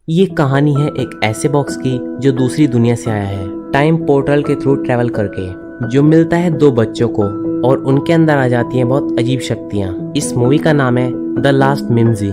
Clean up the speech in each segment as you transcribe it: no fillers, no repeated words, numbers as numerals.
ये कहानी है एक ऐसे बॉक्स की जो दूसरी दुनिया से आया है, टाइम पोर्टल के थ्रू ट्रेवल करके, जो मिलता है दो बच्चों को और उनके अंदर आ जाती हैं बहुत अजीब शक्तियाँ। इस मूवी का नाम है द लास्ट मिम्जी।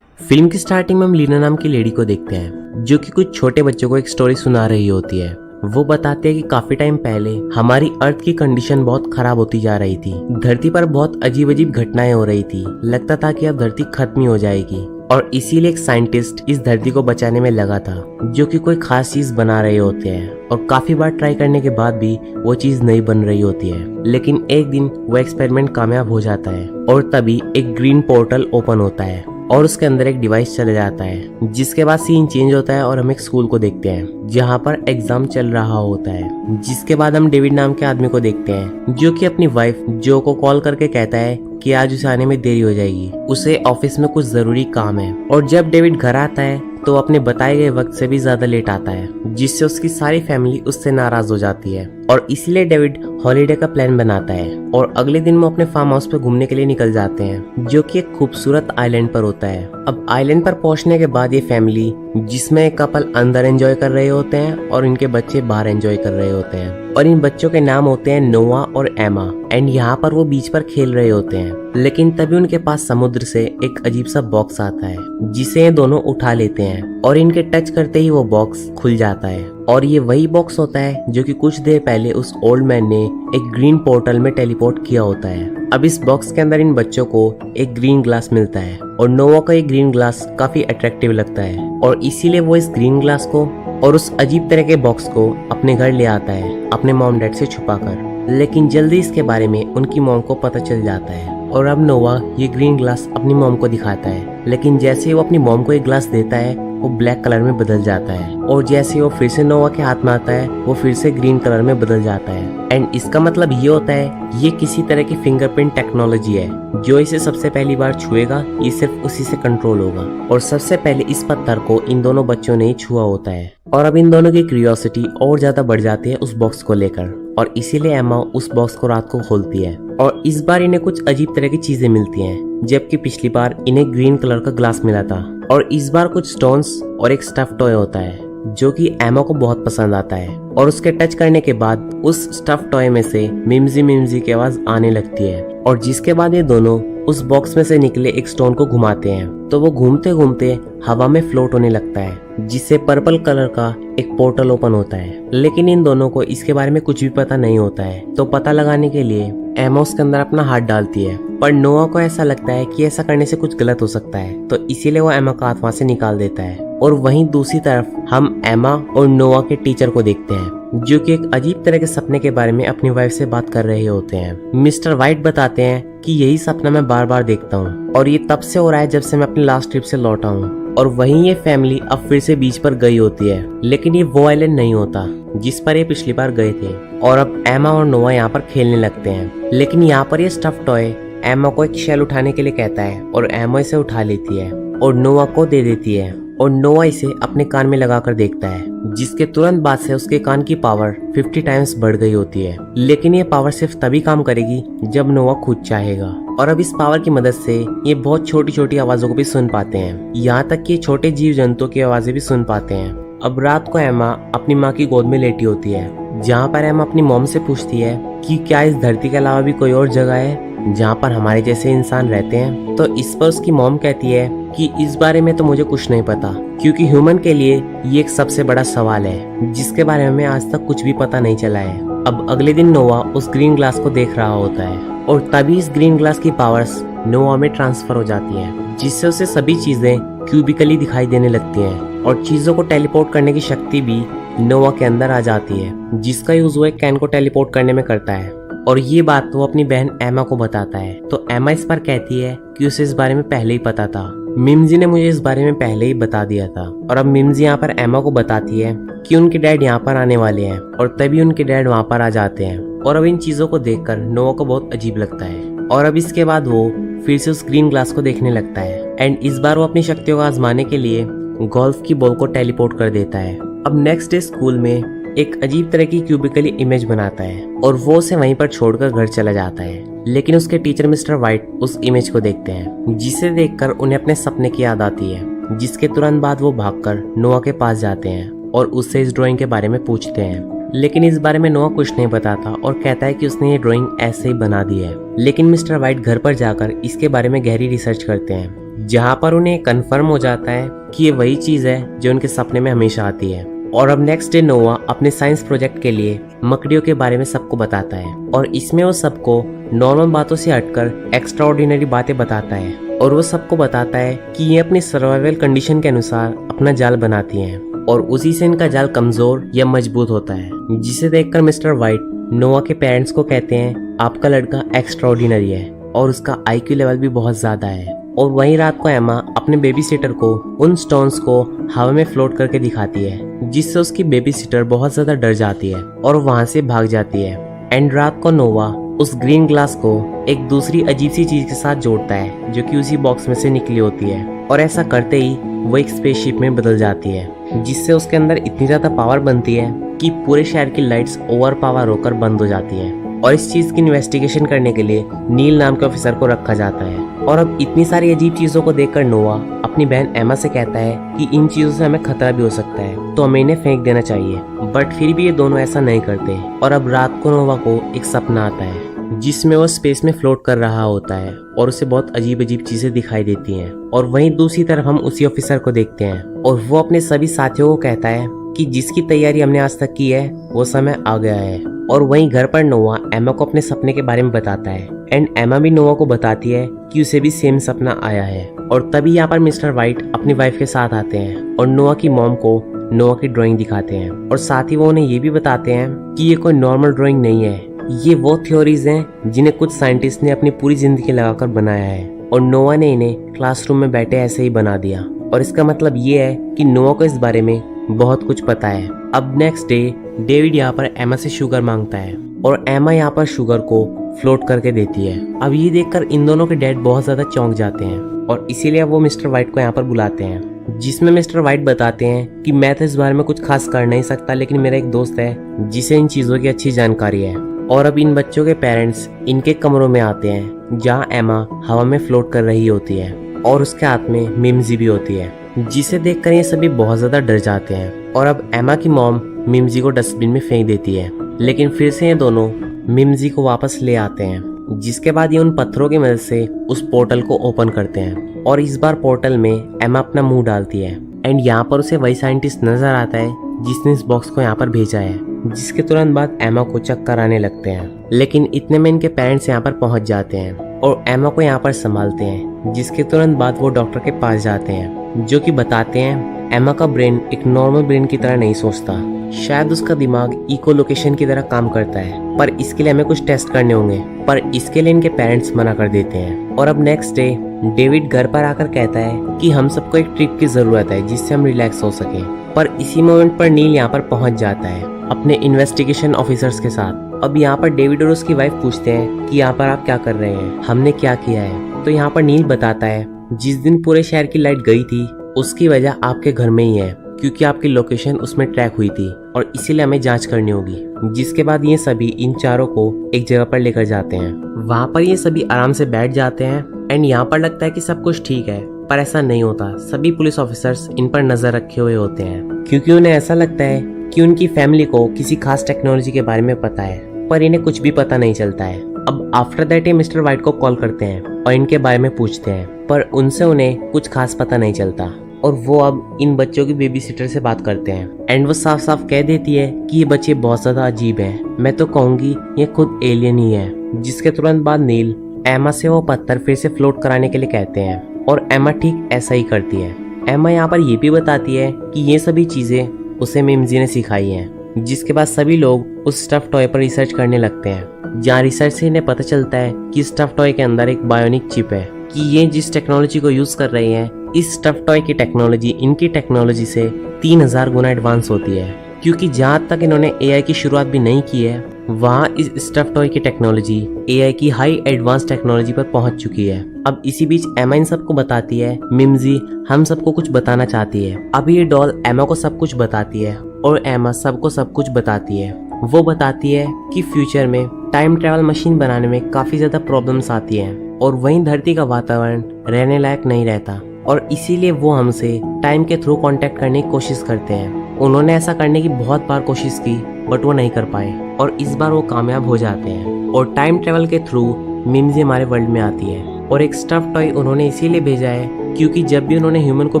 फिल्म की स्टार्टिंग में हम लीना नाम की लेडी को देखते हैं जो कि कुछ छोटे बच्चों को एक स्टोरी सुना रही होती है। वो बताते हैं कि काफी टाइम पहले हमारी अर्थ की कंडीशन बहुत खराब होती जा रही थी। धरती पर बहुत अजीब अजीब घटनाएं हो रही थी। लगता था कि अब धरती खत्म ही हो जाएगी और इसीलिए एक साइंटिस्ट इस धरती को बचाने में लगा था, जो कि कोई खास चीज बना रहे होते हैं और काफी बार ट्राई करने के बाद भी वो चीज नहीं बन रही होती है। लेकिन एक दिन वो एक्सपेरिमेंट कामयाब हो जाता है और तभी एक ग्रीन पोर्टल ओपन होता है और उसके अंदर एक डिवाइस चला जाता है, जिसके बाद सीन चेंज होता है और हम एक स्कूल को देखते हैं जहाँ पर एग्जाम चल रहा होता है। जिसके बाद हम डेविड नाम के आदमी को देखते हैं जो कि अपनी वाइफ जो को कॉल करके कहता है कि आज उसे आने में देरी हो जाएगी, उसे ऑफिस में कुछ जरूरी काम है। और जब डेविड घर आता है तो अपने बताए गए वक्त से भी ज्यादा लेट आता है, जिससे उसकी सारी फैमिली उससे नाराज हो जाती है और इसीलिए डेविड हॉलीडे का प्लान बनाता है और अगले दिन वो अपने फार्म हाउस पे घूमने के लिए निकल जाते हैं, जो कि एक खूबसूरत आइलैंड पर होता है। अब आइलैंड पर पहुंचने के बाद ये फैमिली, जिसमें एक कपल अंदर एंजॉय कर रहे होते हैं और इनके बच्चे बाहर एंजॉय कर रहे होते हैं, और इन बच्चों के नाम होते हैं नोआ और एमा। एंड यहाँ पर वो बीच पर खेल रहे होते हैं, लेकिन तभी उनके पास समुद्र से एक अजीब सा बॉक्स आता है जिसे ये दोनों उठा लेते हैं और इनके टच करते ही वो बॉक्स खुल जाता है। और ये वही बॉक्स होता है जो कि कुछ देर पहले उस ओल्ड मैन ने एक ग्रीन पोर्टल में टेलीपोर्ट किया होता है। अब इस बॉक्स के अंदर इन बच्चों को एक ग्रीन ग्लास मिलता है और नोवा का ये ग्रीन ग्लास काफी अट्रैक्टिव लगता है और इसीलिए वो इस ग्रीन ग्लास को और उस अजीब तरह के बॉक्स को अपने घर ले आता है अपने मॉम डैड से छुपाकर। लेकिन जल्दी इसके बारे में उनकी मॉम को पता चल जाता है और अब नोवा ये ग्रीन ग्लास अपनी मॉम को दिखाता है। लेकिन जैसे ही वो अपनी मॉम को एक ग्लास देता है वो ब्लैक कलर में बदल जाता है और जैसे ही वो फिर से नोवा के हाथ में आता है वो फिर से ग्रीन कलर में बदल जाता है। एंड इसका मतलब ये होता है ये किसी तरह की फिंगरप्रिंट टेक्नोलॉजी है, जो इसे सबसे पहली बार छुएगा ये सिर्फ उसी से कंट्रोल होगा। और सबसे पहले इस पत्थर को इन दोनों बच्चों ने ही छुआ होता है और अब इन दोनों की क्यूरियोसिटी और ज्यादा बढ़ जाती है उस बॉक्स को लेकर, और इसीलिए एमा उस बॉक्स को रात को खोलती है और इस बार इन्हें कुछ अजीब तरह की चीजें मिलती हैं, जबकि पिछली बार इन्हें ग्रीन कलर का ग्लास मिला था। और इस बार कुछ स्टोन्स और एक स्टफ टॉय होता है जो कि एमा को बहुत पसंद आता है और उसके टच करने के बाद उस स्टफ टॉय में से मिम्जी मिम्जी की आवाज आने लगती है। और जिसके बाद ये दोनों उस बॉक्स में से निकले एक स्टोन को घुमाते हैं तो वो घूमते घूमते हवा में फ्लोट होने लगता है, जिससे पर्पल कलर का एक पोर्टल ओपन होता है। लेकिन इन दोनों को इसके बारे में कुछ भी पता नहीं होता है, तो पता लगाने के लिए एमा उसके अंदर अपना हाथ डालती है, पर नोआ को ऐसा लगता है कि ऐसा करने से कुछ गलत हो सकता है, तो इसीलिए वो एमा का हाथ वहां से निकाल देता है। और वहीं दूसरी तरफ हम एमा और नोआ के टीचर को देखते हैं जो कि एक अजीब तरह के सपने के बारे में अपनी वाइफ से बात कर रहे होते हैं। मिस्टर वाइट बताते हैं कि यही सपना मैं बार बार देखता हूँ और ये तब से हो रहा है जब से मैं अपनी लास्ट ट्रिप से लौटा हूँ। और वहीं ये फैमिली अब फिर से बीच पर गई होती है, लेकिन ये वो आइलैंड नहीं होता जिस पर ये पिछली बार गए थे। और अब एमा और नोआ यहाँ पर खेलने लगते हैं, लेकिन यहाँ पर ये स्टफ टॉय एमा को एक शेल उठाने के लिए कहता है और एमा इसे उठा लेती है और नोआ को दे देती है और नोआ इसे अपने कान में लगाकर देखता है, जिसके तुरंत बाद से उसके कान की पावर 50 टाइम्स बढ़ गई होती है। लेकिन ये पावर सिर्फ तभी काम करेगी जब नोआ खुद चाहेगा। और अब इस पावर की मदद से ये बहुत छोटी छोटी आवाजों को भी सुन पाते हैं, यहाँ तक कि छोटे जीव जंतुओं की आवाजें भी सुन पाते हैं। अब रात को एमा अपनी माँ की गोद में लेटी होती है, जहाँ पर एमा अपनी मॉम से पूछती है कि क्या इस धरती के अलावा भी कोई और जगह है जहाँ पर हमारे जैसे इंसान रहते हैं। तो इस पर उसकी मॉम कहती है कि इस बारे में तो मुझे कुछ नहीं पता, क्योंकि ह्यूमन के लिए ये एक सबसे बड़ा सवाल है जिसके बारे में आज तक कुछ भी पता नहीं चला है। अब अगले दिन नोआ उस ग्रीन ग्लास को देख रहा होता है और तभी इस ग्रीन ग्लास की पावर्स नोआ में ट्रांसफर हो जाती है, जिससे उसे सभी चीजें क्यूबिकली दिखाई देने लगती हैं और चीजों को टेलीपोर्ट करने की शक्ति भी नोआ के अंदर आ जाती है, जिसका यूज वो एक कैन को टेलीपोर्ट करने में करता है। और ये बात वो अपनी बहन एमा को बताता है, तो एमा इस पर कहती है कि उसे इस बारे में पहले ही पता था, मिम्जी ने मुझे इस बारे में पहले ही बता दिया था। और अब मिम्जी यहाँ पर एमा को बताती है कि उनके डैड यहाँ पर आने वाले हैं और तभी उनके डैड वहाँ पर आ जाते हैं। और अब इन चीजों को देखकर नोआ को बहुत अजीब लगता है और अब इसके बाद वो फिर से उस ग्रीन ग्लास को देखने लगता है एंड इस बार वो अपनी शक्तियों को आजमाने के लिए गोल्फ की बॉल को टेलीपोर्ट कर देता है। अब नेक्स्ट डे स्कूल में एक अजीब तरह की क्यूबिकली इमेज बनाता है और वो उसे वहीं पर छोड़कर घर चला जाता है। लेकिन उसके टीचर मिस्टर वाइट उस इमेज को देखते हैं, जिसे देखकर उन्हें अपने सपने की याद आती है जिसके तुरंत बाद वो भागकर नोआ के पास जाते हैं और उससे इस ड्राइंग के बारे में पूछते हैं। लेकिन इस बारे में नोआ कुछ नहीं बताता और कहता है कि उसने ये ड्राइंग ऐसे ही बना दी है। लेकिन मिस्टर वाइट घर पर जाकर इसके बारे में गहरी रिसर्च करते हैं, जहाँ पर उन्हें कंफर्म हो जाता है कि ये वही चीज है जो उनके सपने में हमेशा आती है। और अब नेक्स्ट डे नोआ अपने साइंस प्रोजेक्ट के लिए मकड़ियों के बारे में सबको बताता है और इसमें वो सबको नॉर्मल बातों से हटकर एक्स्ट्रा ऑर्डिनरी बातें बताता है। और वो सबको बताता है कि ये अपनी सर्वाइवल कंडीशन के अनुसार अपना जाल बनाती हैं और उसी से इनका जाल कमजोर या मजबूत होता है, जिसे देखकर मिस्टर वाइट नोआ के पेरेंट्स को कहते हैं आपका लड़का एक्स्ट्रा ऑर्डिनरी है और उसका IQ लेवल भी बहुत ज्यादा है। और वहीं रात को एमा अपने बेबी सिटर को उन स्टोन्स को हवा में फ्लोट करके दिखाती है, जिससे उसकी बेबी सिटर बहुत ज्यादा डर जाती है और वहां से भाग जाती है। एंड रात को नोवा उस ग्रीन ग्लास को एक दूसरी अजीब सी चीज के साथ जोड़ता है जो कि उसी बॉक्स में से निकली होती है और ऐसा करते ही वो एक स्पेसशिप में बदल जाती है, जिससे उसके अंदर इतनी ज्यादा पावर बनती है कि पूरे शहर की लाइट्स ओवर पावर होकर बंद हो जाती है। और इस चीज की इन्वेस्टिगेशन करने के लिए नील नाम के ऑफिसर को रखा जाता है। और अब इतनी सारी अजीब चीजों को देखकर नोआ अपनी बहन एमा से कहता है कि इन चीजों से हमें खतरा भी हो सकता है, तो हमें इन्हें फेंक देना चाहिए। बट फिर भी ये दोनों ऐसा नहीं करते। और अब रात को नोवा को एक सपना आता है जिसमें वो स्पेस में फ्लोट कर रहा होता है और उसे बहुत अजीब अजीब चीजें दिखाई देती हैं। और वहीं दूसरी तरफ हम उसी ऑफिसर को देखते हैं और वो अपने सभी साथियों को कहता है कि जिसकी तैयारी हमने आज तक की है वो समय आ गया है। और वहीं घर पर नोआ एमा को अपने सपने के बारे में बताता है एंड एमा भी नोआ को बताती है कि उसे भी सेम सपना आया है। और तभी यहाँ पर मिस्टर वाइट अपनी वाइफ के साथ आते हैं और नोआ की मॉम को नोआ की ड्राइंग दिखाते हैं और साथ ही वो उन्हें ये भी बताते हैं कि ये कोई नॉर्मल ड्राइंग नहीं है, ये वो थ्योरीज हैं जिन्हें कुछ साइंटिस्ट ने अपनी पूरी जिंदगी लगाकर बनाया है और नोआ ने इन्हें क्लासरूम में बैठे ऐसे ही बना दिया। और इसका मतलब ये है कि नोआ को इस बारे में बहुत कुछ पता है। अब नेक्स्ट डे डेविड यहाँ पर एमा से शुगर मांगता है और एमा यहाँ पर शुगर को फ्लोट करके देती है। अब ये देखकर इन दोनों के डैड बहुत ज्यादा चौंक जाते हैं और इसीलिए वो मिस्टर वाइट को यहाँ पर बुलाते हैं, जिसमें मिस्टर वाइट बताते हैं कि मैं तो इस बारे में कुछ खास कर नहीं सकता, लेकिन मेरा एक दोस्त है जिसे इन चीजों की अच्छी जानकारी है। और अब इन बच्चों के पेरेंट्स इनके कमरों में आते हैं जहाँ एमा हवा में फ्लोट कर रही होती है और उसके हाथ में मिम्जी भी होती है, जिसे देखकर ये सभी बहुत ज्यादा डर जाते हैं। और अब एमा की मॉम मिम्जी को डस्टबिन में फेंक देती है, लेकिन फिर से ये दोनों मिम्जी को वापस ले आते हैं, जिसके बाद ये उन पत्थरों की मदद से उस पोर्टल को ओपन करते हैं। और इस बार पोर्टल में एमा अपना मुंह डालती है एंड यहाँ पर उसे वही साइंटिस्ट नजर आता है जिसने इस बॉक्स को यहाँ पर भेजा है, जिसके तुरंत बाद एमा को चक्कर आने लगते हैं। लेकिन इतने में इनके पेरेंट्स यहाँ पर पहुंच जाते हैं और एमा को यहाँ पर संभालते हैं, जिसके तुरंत बाद वो डॉक्टर के पास जाते हैं जो कि बताते हैं एमा का ब्रेन एक नॉर्मल ब्रेन की तरह नहीं सोचता, शायद उसका दिमाग इको लोकेशन की तरह काम करता है, पर इसके लिए हमें कुछ टेस्ट करने होंगे। पर इसके लिए इनके पेरेंट्स मना कर देते हैं। और अब नेक्स्ट डे डेविड घर पर आकर कहता है कि हम सबको एक ट्रिप की जरूरत है जिससे हम रिलैक्स हो सके। पर इसी मोमेंट पर नील यहाँ पर पहुंच जाता है अपने इन्वेस्टिगेशन ऑफिसर्स के साथ। अब यहाँ पर डेविड और उसकी वाइफ पूछते हैं कि यहाँ पर आप क्या कर रहे हैं, हमने क्या किया है। तो यहाँ पर नील बताता है जिस दिन पूरे शहर की लाइट गई थी उसकी वजह आपके घर में ही है, क्योंकि आपकी लोकेशन उसमें ट्रैक हुई थी और इसीलिए हमें जांच करनी होगी। जिसके बाद ये सभी इन चारों को एक जगह पर लेकर जाते हैं। वहाँ पर ये सभी आराम से बैठ जाते हैं एंड यहाँ पर लगता है कि सब कुछ ठीक है, पर ऐसा नहीं होता। सभी पुलिस ऑफिसर्स इन पर नजर रखे हुए होते हैं क्योंकि उन्हें ऐसा लगता है कि उनकी फैमिली को किसी खास टेक्नोलॉजी के बारे में पता है, पर इन्हें कुछ भी पता नहीं चलता है। अब आफ्टर दैट ये मिस्टर वाइट को कॉल करते हैं और इनके बारे में पूछते हैं, पर उनसे उन्हें कुछ खास पता नहीं चलता। और वो अब इन बच्चों की बेबी सिटर से बात करते हैं एंड वो साफ साफ कह देती है कि ये बच्चे बहुत ज्यादा अजीब हैं, मैं तो कहूंगी ये खुद एलियन ही है। जिसके तुरंत बाद नील एमा से वो पत्थर फिर से फ्लोट कराने के लिए कहते हैं और एमा ठीक ऐसा ही करती है। एमा यहाँ पर ये भी बताती है कि ये सभी चीजें उसे मिम्जी ने सिखाई हैं। जिसके बाद सभी लोग उस स्टफ टॉय पर रिसर्च करने लगते हैं, जहाँ रिसर्च से इन्हें पता चलता है कि स्टफ टॉय के अंदर एक बायोनिक चिप है, कि ये जिस टेक्नोलॉजी को यूज कर रहे हैं इस स्टफ टॉय की टेक्नोलॉजी इनकी टेक्नोलॉजी से 3000 गुना एडवांस होती है। क्योंकि जहाँ तक इन्होंने एआई की शुरुआत भी नहीं की है, वहाँ इस स्टफ टॉय की टेक्नोलॉजी एआई की हाई एडवांस टेक्नोलॉजी पर पहुंच चुकी है। अब इसी बीच एमा इन सबको बताती है मिम्जी हम सबको कुछ बताना चाहती है। अब ये डॉल एमा को सब कुछ बताती है और एमा सबको सब कुछ बताती है। वो बताती है कि फ्यूचर में टाइम ट्रेवल मशीन बनाने में काफी ज्यादा प्रॉब्लम्स आती हैं और वहीं धरती का वातावरण रहने लायक नहीं रहता और इसीलिए वो हमसे टाइम के थ्रू कांटेक्ट करने की कोशिश करते हैं। उन्होंने ऐसा करने की बहुत बार कोशिश की बट वो नहीं कर पाए और इस बार वो कामयाब हो जाते हैं और टाइम ट्रेवल के थ्रू मिम्जी हमारे वर्ल्ड में आती है। और एक स्टफ टॉय उन्होंने इसीलिए भेजा है क्योंकि जब भी उन्होंने ह्यूमन को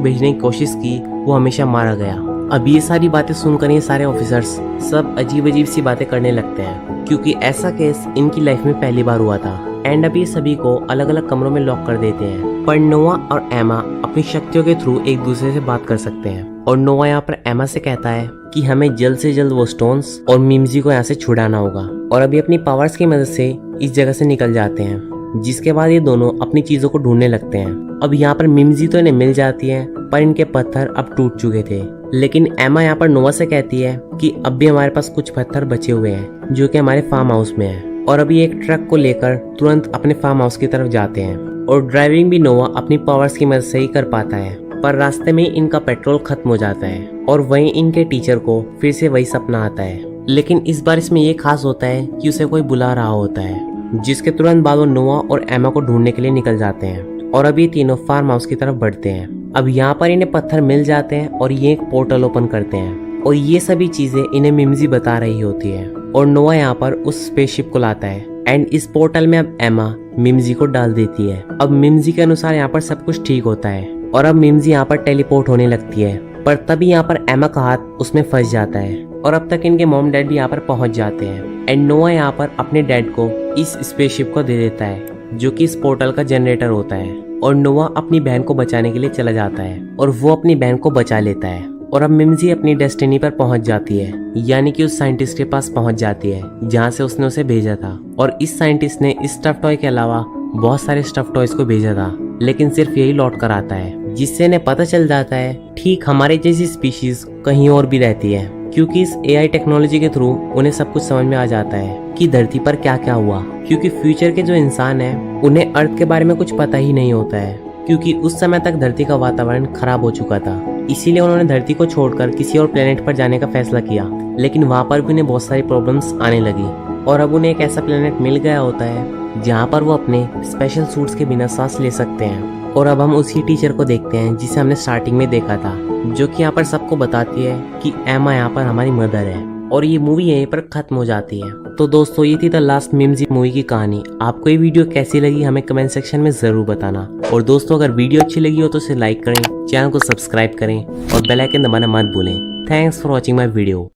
भेजने की कोशिश की वो हमेशा मारा गया। अब ये सारी बातें सुनकर ये सारे ऑफिसर्स सब अजीब अजीब सी बातें करने लगते हैं क्योंकि ऐसा केस इनकी लाइफ में पहली बार हुआ था। एंड अब ये सभी को अलग अलग कमरों में लॉक कर देते हैं। पर नोआ और एमा अपनी शक्तियों के थ्रू एक दूसरे से बात कर सकते हैं और नोआ यहाँ पर एमा से कहता है कि हमें जल्द से जल्द वो स्टोन्स और मिम्जी को यहाँ से छुड़ाना होगा और अभी अपनी पावर्स की मदद से इस जगह से निकल जाते हैं। जिसके बाद ये दोनों अपनी चीजों को ढूंढने लगते हैं। अब यहाँ पर मिम्जी तो इन्हें मिल जाती है पर इनके पत्थर अब टूट चुके थे। लेकिन एमा यहाँ पर नोआ से कहती है कि अब भी हमारे पास कुछ पत्थर बचे हुए हैं जो कि हमारे फार्म हाउस में है और अभी एक ट्रक को लेकर तुरंत अपने फार्म हाउस की तरफ जाते हैं और ड्राइविंग भी नोआ अपनी पावर्स की मदद से ही कर पाता है। पर रास्ते में इनका पेट्रोल खत्म हो जाता है और वहीं इनके टीचर को फिर से वही सपना आता है। लेकिन इस बार इसमें ये खास होता है कि उसे कोई बुला रहा होता है। जिसके तुरंत बाद वो नोआ और एमा को ढूंढने के लिए निकल जाते हैं और अभी तीनों फार्म हाउस की तरफ बढ़ते हैं। अब यहाँ पर इन्हें पत्थर मिल जाते हैं और ये एक पोर्टल ओपन करते हैं और ये सभी चीजें इन्हें मिम्जी बता रही होती है और नोआ यहाँ पर उस स्पेसशिप को लाता है एंड इस पोर्टल में अब एमा मिम्जी को डाल देती है। अब मिम्जी के अनुसार यहाँ पर सब कुछ ठीक होता है और अब मिम्जी यहाँ पर टेलीपोर्ट होने लगती है। पर तभी यहाँ पर एमा का हाथ उसमें फंस जाता है और अब तक इनके मॉम डैड भी यहाँ पर पहुंच जाते हैं एंड नोआ यहाँ पर अपने डैड को इस स्पेसशिप को दे देता है जो कि इस पोर्टल का जनरेटर होता है और नोआ अपनी बहन को बचाने के लिए चला जाता है और वो अपनी बहन को बचा लेता है। और अब मिम्जी अपनी डेस्टिनी पर पहुंच जाती है यानी कि उस साइंटिस्ट के पास पहुंच जाती है जहां से उसने उसे भेजा था। और इस साइंटिस्ट ने इस स्टफ टॉय के अलावा बहुत सारे स्टफ टॉयज को भेजा था लेकिन सिर्फ यही लौट कर आता है जिससे इन्हें पता चल जाता है ठीक हमारे जैसी स्पीशीज कहीं और भी रहती है क्योंकि इस AI टेक्नोलॉजी के थ्रू उन्हें सब कुछ समझ में आ जाता है कि धरती पर क्या क्या हुआ। क्योंकि फ्यूचर के जो इंसान हैं उन्हें अर्थ के बारे में कुछ पता ही नहीं होता है क्योंकि उस समय तक धरती का वातावरण खराब हो चुका था। इसीलिए उन्होंने धरती को छोड़कर किसी और प्लेनेट पर जाने का फैसला किया लेकिन वहाँ पर भी उन्हें बहुत सारी प्रॉब्लम्स आने लगी और अब उन्हें एक ऐसा प्लेनेट मिल गया होता है जहाँ पर वो अपने स्पेशल सूट्स के बिना सांस ले सकते हैं। और अब हम उसी टीचर को देखते हैं जिसे हमने स्टार्टिंग में देखा था जो कि यहाँ पर सबको बताती है कि एमा यहाँ पर हमारी मदर है और ये मूवी यहीं पर खत्म हो जाती है। तो दोस्तों ये थी द लास्ट मिम्जी मूवी की कहानी। आपको ये वीडियो कैसी लगी हमें कमेंट सेक्शन में जरूर बताना और दोस्तों अगर वीडियो अच्छी लगी हो तो इसे लाइक करें, चैनल को सब्सक्राइब करें और बेल आइकन दबाना मत भूलें। Thanks for watching my video.